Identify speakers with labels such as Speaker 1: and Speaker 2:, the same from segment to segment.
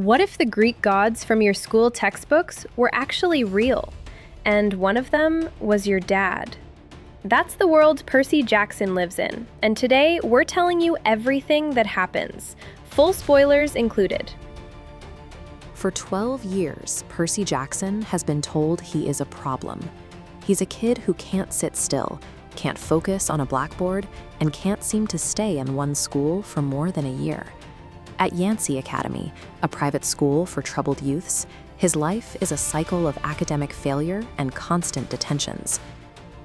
Speaker 1: What if the Greek gods from your school textbooks were actually real, and one of them was your dad? That's the world Percy Jackson lives in, and today we're telling you everything that happens, full spoilers included.
Speaker 2: For 12 years, Percy Jackson has been told he is a problem. He's a kid who can't sit still, can't focus on a blackboard, and can't seem to stay in one school for more than a year. At Yancey Academy, a private school for troubled youths, his life is a cycle of academic failure and constant detentions.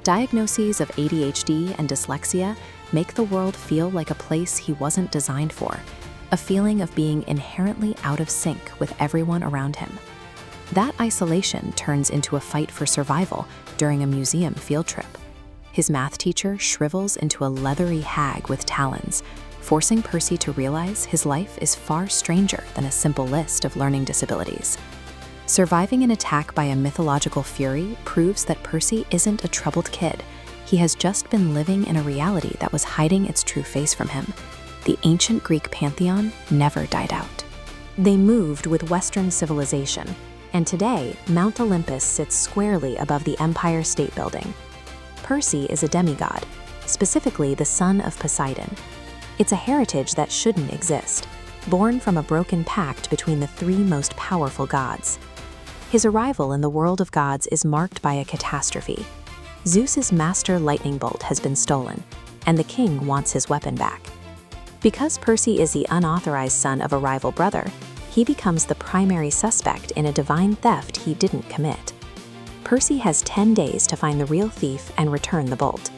Speaker 2: Diagnoses of ADHD and dyslexia make the world feel like a place he wasn't designed for, a feeling of being inherently out of sync with everyone around him. That isolation turns into a fight for survival during a museum field trip. His math teacher shrivels into a leathery hag with talons, forcing Percy to realize his life is far stranger than a simple list of learning disabilities. Surviving an attack by a mythological fury proves that Percy isn't a troubled kid. He has just been living in a reality that was hiding its true face from him. The ancient Greek pantheon never died out. They moved with Western civilization, and today, Mount Olympus sits squarely above the Empire State Building. Percy is a demigod, specifically the son of Poseidon. It's a heritage that shouldn't exist, born from a broken pact between the three most powerful gods. His arrival in the world of gods is marked by a catastrophe. Zeus's master lightning bolt has been stolen, and the king wants his weapon back. Because Percy is the unauthorized son of a rival brother, he becomes the primary suspect in a divine theft he didn't commit. Percy has 10 days to find the real thief and return the bolt.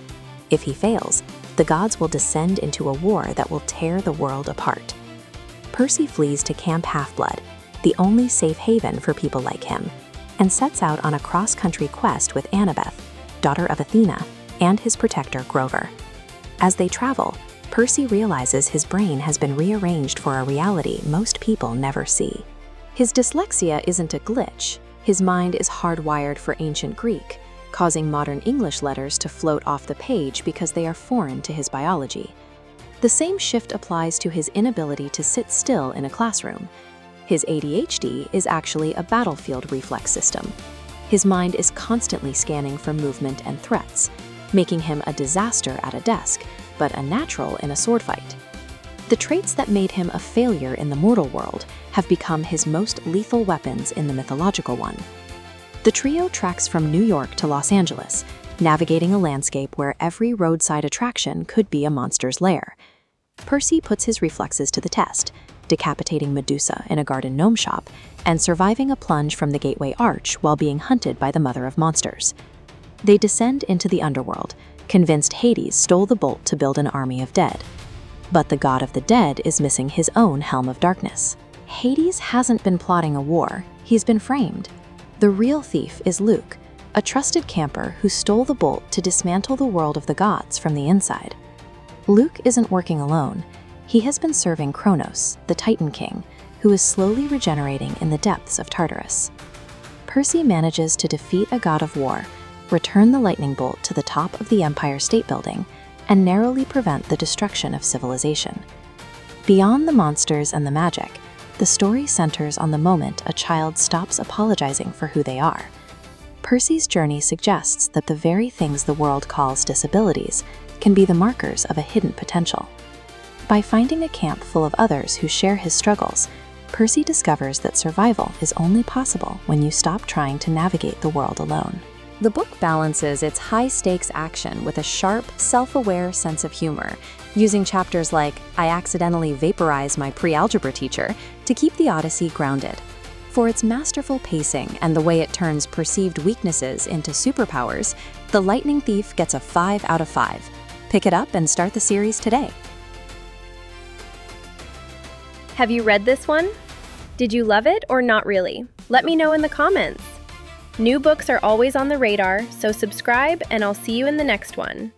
Speaker 2: If he fails, the gods will descend into a war that will tear the world apart. Percy flees to Camp Half-Blood, the only safe haven for people like him, and sets out on a cross-country quest with Annabeth, daughter of Athena, and his protector Grover. As they travel, Percy realizes his brain has been rearranged for a reality most people never see. His dyslexia isn't a glitch. His mind is hardwired for ancient Greek, causing modern English letters to float off the page because they are foreign to his biology. The same shift applies to his inability to sit still in a classroom. His ADHD is actually a battlefield reflex system. His mind is constantly scanning for movement and threats, making him a disaster at a desk, but a natural in a sword fight. The traits that made him a failure in the mortal world have become his most lethal weapons in the mythological one. The trio treks from New York to Los Angeles, navigating a landscape where every roadside attraction could be a monster's lair. Percy puts his reflexes to the test, decapitating Medusa in a garden gnome shop, and surviving a plunge from the Gateway Arch while being hunted by the Mother of Monsters. They descend into the underworld, convinced Hades stole the bolt to build an army of dead. But the god of the dead is missing his own Helm of Darkness. Hades hasn't been plotting a war, he's been framed. The real thief is Luke, a trusted camper who stole the bolt to dismantle the world of the gods from the inside. Luke isn't working alone. He has been serving Kronos, the Titan King, who is slowly regenerating in the depths of Tartarus. Percy manages to defeat a god of war, return the lightning bolt to the top of the Empire State Building, and narrowly prevent the destruction of civilization. Beyond the monsters and the magic, the story centers on the moment a child stops apologizing for who they are. Percy's journey suggests that the very things the world calls disabilities can be the markers of a hidden potential. By finding a camp full of others who share his struggles, Percy discovers that survival is only possible when you stop trying to navigate the world alone. The book balances its high-stakes action with a sharp, self-aware sense of humor, using chapters like "I accidentally vaporized my pre-algebra teacher" to keep the Odyssey grounded. For its masterful pacing and the way it turns perceived weaknesses into superpowers, The Lightning Thief gets a 5 out of 5. Pick it up and start the series today.
Speaker 1: Have you read this one? Did you love it or not really? Let me know in the comments. New books are always on the radar, so subscribe and I'll see you in the next one.